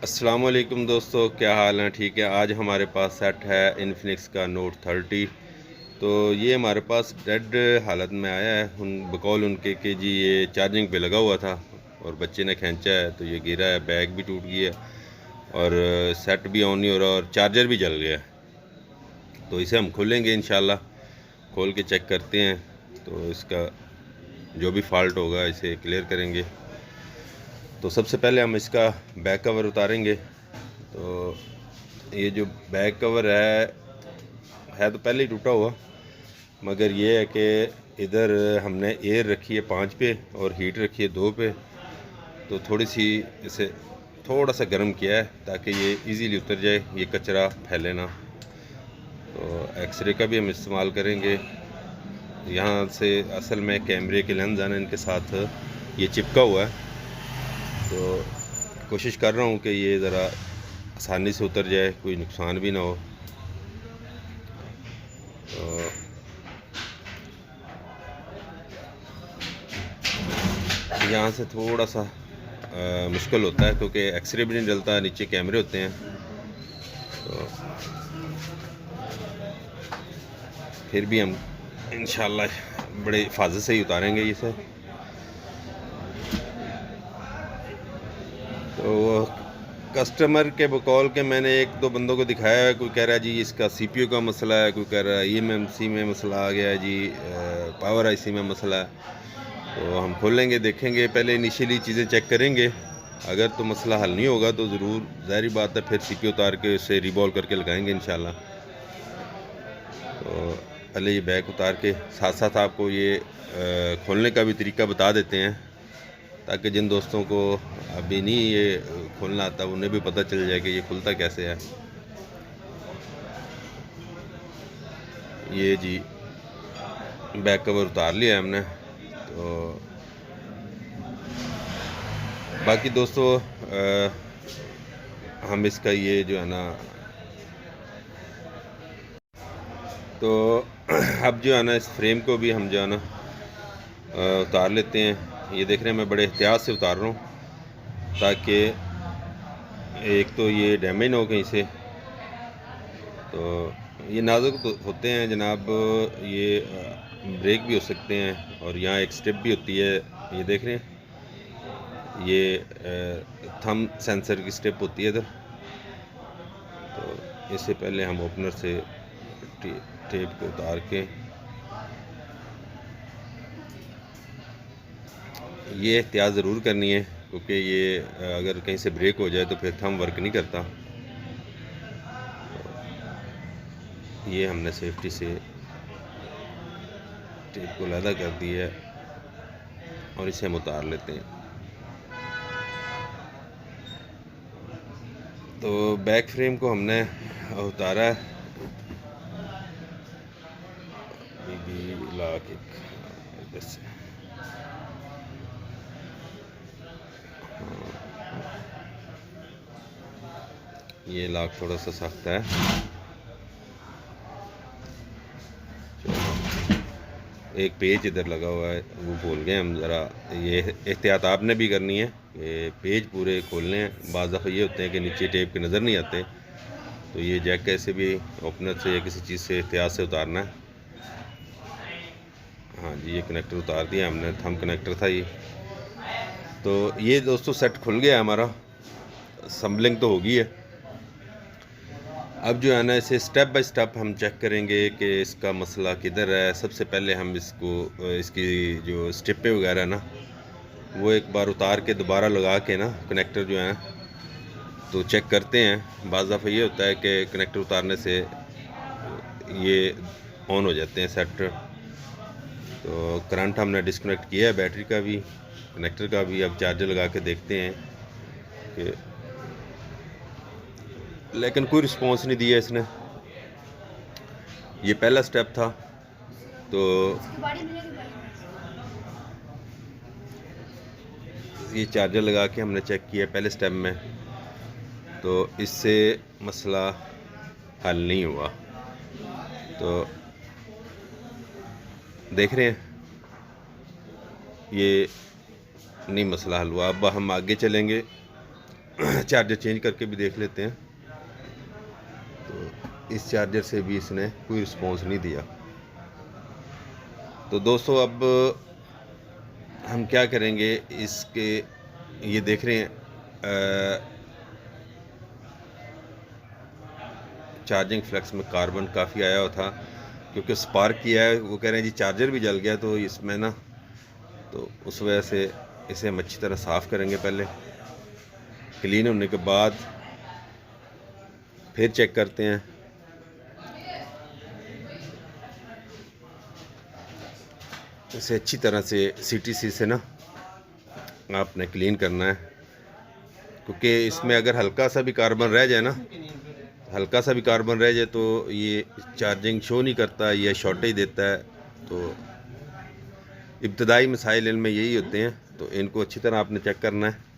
अस्सलाम वालेकुम दोस्तों, क्या हाल है? ठीक है। आज हमारे पास सेट है इन्फिनिक्स का नोट 30। तो ये हमारे पास डेड हालत में आया है बकौल उनके कि जी ये चार्जिंग पे लगा हुआ था और बच्चे ने खींचा है तो ये गिरा है, बैग भी टूट गया है और सेट भी ऑन नहीं हो रहा और चार्जर भी जल गया है। तो इसे हम खोलेंगे इंशाल्लाह, खोल के चेक करते हैं। तो इसका जो भी फॉल्ट होगा इसे क्लियर करेंगे। तो सबसे पहले हम इसका बैक कवर उतारेंगे। तो ये जो बैक कवर है तो पहले ही टूटा हुआ, मगर ये है कि इधर हमने एयर रखी है 5 पे और हीट रखी है 2 पे। तो थोड़ी सी इसे थोड़ा सा गर्म किया है ताकि ये इजीली उतर जाए, ये कचरा फैले ना। तो एक्सरे का भी हम इस्तेमाल करेंगे। यहाँ से असल में कैमरे के लेंस आने इनके साथ ये चिपका हुआ है। तो कोशिश कर रहा हूँ कि ये ज़रा आसानी से उतर जाए, कोई नुकसान भी ना हो। तो यहाँ से थोड़ा सा मुश्किल होता है क्योंकि एक्सरे भी नहीं डलता, नीचे कैमरे होते हैं। तो फिर भी हम इंशाल्लाह बड़े हिफाजत से ही उतारेंगे इसे। तो कस्टमर के बकौल के मैंने एक दो बंदों को दिखाया है, कोई कह रहा है जी इसका सीपीयू का मसला है, कोई कह रहा है ईएमएमसी में मसला आ गया है जी, पावर आईसी में मसला है। तो हम खोलेंगे, देखेंगे, पहले इनिशियली चीज़ें चेक करेंगे। अगर तो मसला हल नहीं होगा तो ज़रूर ज़ाहिर बात है फिर सीपीयू उतार के उसे रिबॉल करके लगाएंगे इंशाल्लाह। तो पहले ये बैग उतार के साथ साथ आपको ये खोलने का भी तरीका बता देते हैं ताकि जिन दोस्तों को अभी नहीं ये खोलना आता उन्हें भी पता चल जाए कि ये खुलता कैसे है। ये जी बैक कवर उतार लिया हमने। तो बाकी दोस्तों हम इसका ये जो है ना, तो अब जो है ना इस फ्रेम को भी हम जो है ना उतार लेते हैं। ये देख रहे हैं मैं बड़े एहतियात से उतार रहा हूँ ताकि एक तो ये डैमेज ना हो कहीं से। तो ये नाजुक तो होते हैं जनाब, ये ब्रेक भी हो सकते हैं और यहाँ एक स्टेप भी होती है, ये देख रहे हैं, ये थंब सेंसर की स्टेप होती है इधर। तो इससे पहले हम ओपनर से टेप को उतार के ये एहतियात ज़रूर करनी है क्योंकि ये अगर कहीं से ब्रेक हो जाए तो फिर थंब वर्क नहीं करता। तो ये हमने सेफ्टी से टेप को लैदा कर दिया है और इसे हम उतार लेते हैं। तो बैक फ्रेम को हमने उतारा है, ला के इधर से। ये लॉक थोड़ा सा सख्त है। एक पेज इधर लगा हुआ है वो भूल गए हम, ज़रा ये एहतियात आपने भी करनी है कि पेज पूरे खोलने हैं। बाज़ दफ़ा ये होते हैं कि नीचे टेप के नज़र नहीं आते, तो ये जैक कैसे भी ओपनर से या किसी चीज़ से एहतियात से उतारना है। हाँ जी, ये कनेक्टर उतार दिया हमने, थंब कनेक्टर था ये। तो ये दोस्तों सेट खुल गया हमारा, असम्बलिंग तो होगी है। अब जो है ना इसे स्टेप बाय स्टेप हम चेक करेंगे कि इसका मसला किधर है। सबसे पहले हम इसको इसकी जो स्टिपें वगैरह ना वो एक बार उतार के दोबारा लगा के ना कनेक्टर जो है तो चेक करते हैं। बाज़ दफ़ा ये होता है कि कनेक्टर उतारने से ये ऑन हो जाते हैं सेट। तो करंट हमने डिस्कनेक्ट किया है, बैटरी का भी कनेक्टर का भी। अब चार्जर लगा के देखते हैं कि, लेकिन कोई रिस्पॉन्स नहीं दिया इसने। ये पहला स्टेप था। तो ये चार्जर लगा के हमने चेक किया पहले स्टेप में, तो इससे मसला हल नहीं हुआ। तो देख रहे हैं ये नहीं मसला हल हुआ। अब हम आगे चलेंगे चार्जर चेंज करके भी देख लेते हैं। तो इस चार्जर से भी इसने कोई रिस्पॉन्स नहीं दिया। तो दोस्तों अब हम क्या करेंगे, इसके ये देख रहे हैं चार्जिंग फ्लेक्स में कार्बन काफ़ी आया हुआ था, क्योंकि स्पार्क किया है। वो कह रहे हैं जी चार्जर भी जल गया, तो इसमें ना, तो उस वजह से इसे हम अच्छी तरह साफ़ करेंगे। पहले क्लीन होने के बाद फिर चेक करते हैं। इसे अच्छी तरह से CTC से ना आपने क्लीन करना है, क्योंकि इसमें अगर हल्का सा भी कार्बन रह जाए ना, हल्का सा भी कार्बन रह जाए तो ये चार्जिंग शो नहीं करता, ये शॉर्टेज देता है। तो इब्तदाई मसाइल इनमें यही होते हैं, तो इनको अच्छी तरह आपने चेक करना है।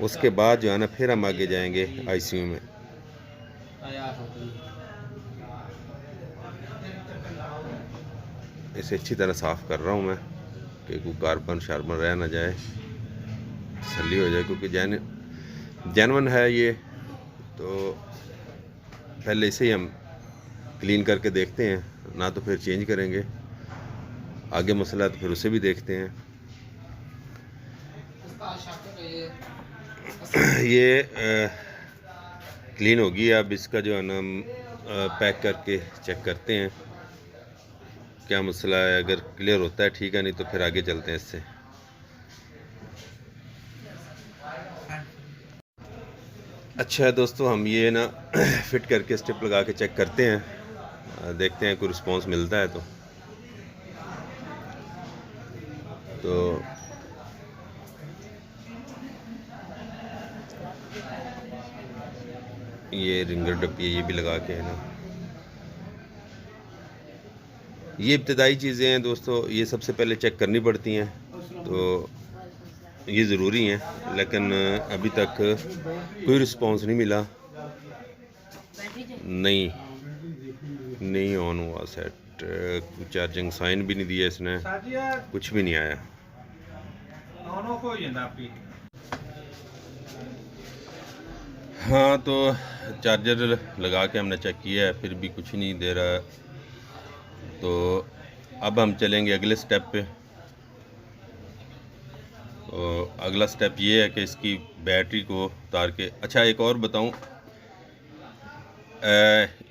उसके बाद जो है ना फिर हम आगे जाएंगे ICU में। इसे अच्छी तरह साफ़ कर रहा हूँ मैं कि कोई कार्बन शार्बन रह ना जाए, तसल्ली हो जाए, क्योंकि जेन्युइन है ये। तो पहले इसे ही हम क्लीन करके देखते हैं, ना तो फिर चेंज करेंगे। आगे मसला तो फिर उसे भी देखते हैं। ये क्लीन होगी। अब इसका जो है ना हम पैक करके चेक करते हैं क्या मसला है। अगर क्लियर होता है ठीक है, नहीं तो फिर आगे चलते हैं इससे। अच्छा है दोस्तों, हम ये ना फिट करके स्टिप लगा के चेक करते हैं, देखते हैं कोई रिस्पांस मिलता है तो ये रिंगर डब्बी ये भी लगा के है ना। ये इब्तदाई चीज़ें हैं दोस्तों, ये सबसे पहले चेक करनी पड़ती हैं, तो ये ज़रूरी हैं। लेकिन अभी तक कोई रिस्पांस नहीं मिला, नहीं ऑन हुआ सेट, चार्जिंग साइन भी नहीं दिया इसने, कुछ भी नहीं आया। हाँ, तो चार्जर लगा के हमने चेक किया है, फिर भी कुछ नहीं दे रहा है। तो अब हम चलेंगे अगले स्टेप पे। तो अगला स्टेप ये है कि इसकी बैटरी को उतार के, अच्छा एक और बताऊं,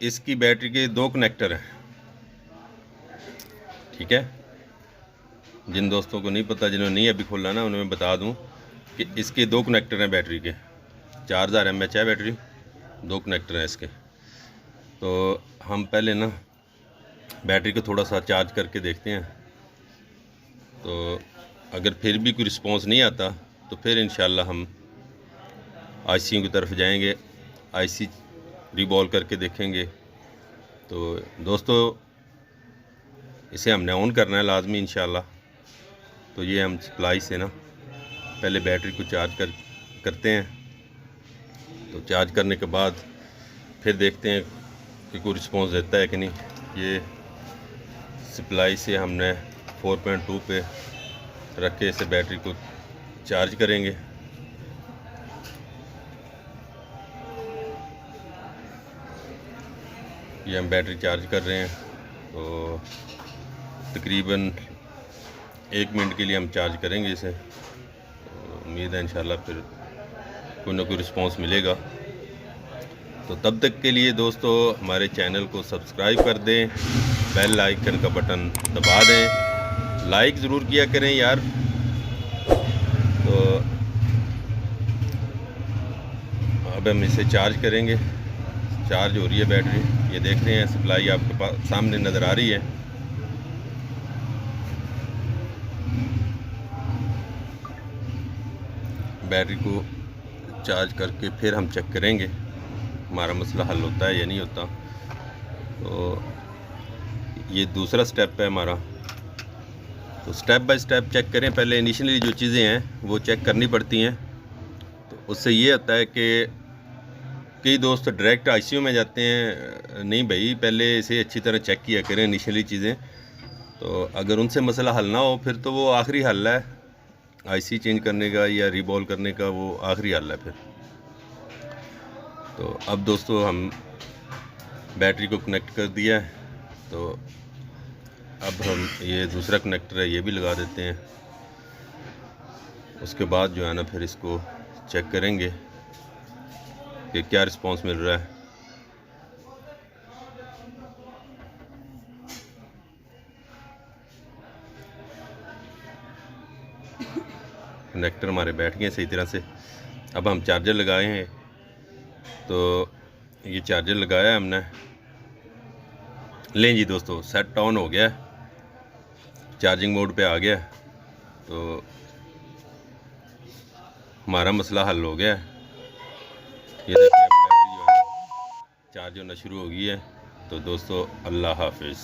इसकी बैटरी के 2 कनेक्टर हैं, ठीक है। जिन दोस्तों को नहीं पता, जिन्होंने नहीं अभी खोला ना, उन्हें बता दूं कि इसके 2 कनेक्टर हैं बैटरी के। 4000 mAh है बैटरी, 2 कनेक्टर हैं इसके। तो हम पहले ना बैटरी को थोड़ा सा चार्ज करके देखते हैं। तो अगर फिर भी कोई रिस्पांस नहीं आता तो फिर इंशाल्लाह हम ICU की तरफ जाएंगे, IC रीबॉल करके देखेंगे। तो दोस्तों इसे हमने ऑन करना है लाजमी इंशाल्लाह। तो ये हम सप्लाई से ना पहले बैटरी को चार्ज करते हैं। तो चार्ज करने के बाद फिर देखते हैं कि कोई रिस्पांस देता है कि नहीं। ये सप्लाई से हमने 4.2 पे रख के इसे बैटरी को चार्ज करेंगे। ये हम बैटरी चार्ज कर रहे हैं। तो तकरीबन 1 मिनट के लिए हम चार्ज करेंगे इसे। तो उम्मीद है इंशाल्लाह फिर कोई ना कोई रिस्पांस मिलेगा। तो तब तक के लिए दोस्तों हमारे चैनल को सब्सक्राइब कर दें, बेल आइकन का बटन दबा दें, लाइक ज़रूर किया करें यार। तो अब हम इसे चार्ज करेंगे। चार्ज हो रही है बैटरी, ये देख रहे हैं, सप्लाई आपके पास सामने नज़र आ रही है। बैटरी को चार्ज करके फिर हम चेक करेंगे हमारा मसला हल होता है या नहीं होता। तो ये दूसरा स्टेप है हमारा। तो स्टेप बाय स्टेप चेक करें। पहले इनिशियली जो चीज़ें हैं वो चेक करनी पड़ती हैं। तो उससे ये होता है कि कई दोस्त डायरेक्ट ICU में जाते हैं। नहीं भाई, पहले इसे अच्छी तरह चेक किया करें इनिशियली चीज़ें। तो अगर उनसे मसला हल ना हो फिर तो वो आखिरी हल है, IC चेंज करने का या रीबॉल करने का, वो आखिरी हल है फिर। तो अब दोस्तों हम बैटरी को कनेक्ट कर दिया है, तो अब हम ये दूसरा कनेक्टर है ये भी लगा देते हैं। उसके बाद जो है ना फिर इसको चेक करेंगे कि क्या रिस्पांस मिल रहा है। कनेक्टर हमारे बैठ गए सही तरह से। अब हम चार्जर लगाए हैं, तो ये चार्जर लगाया है हमने। लें जी दोस्तों, सेट ऑन हो गया, चार्जिंग मोड पे आ गया, तो हमारा मसला हल हो गया। ये देखिए बैटरी जो है चार्ज होना शुरू हो गई है। तो दोस्तों अल्लाह हाफिज़।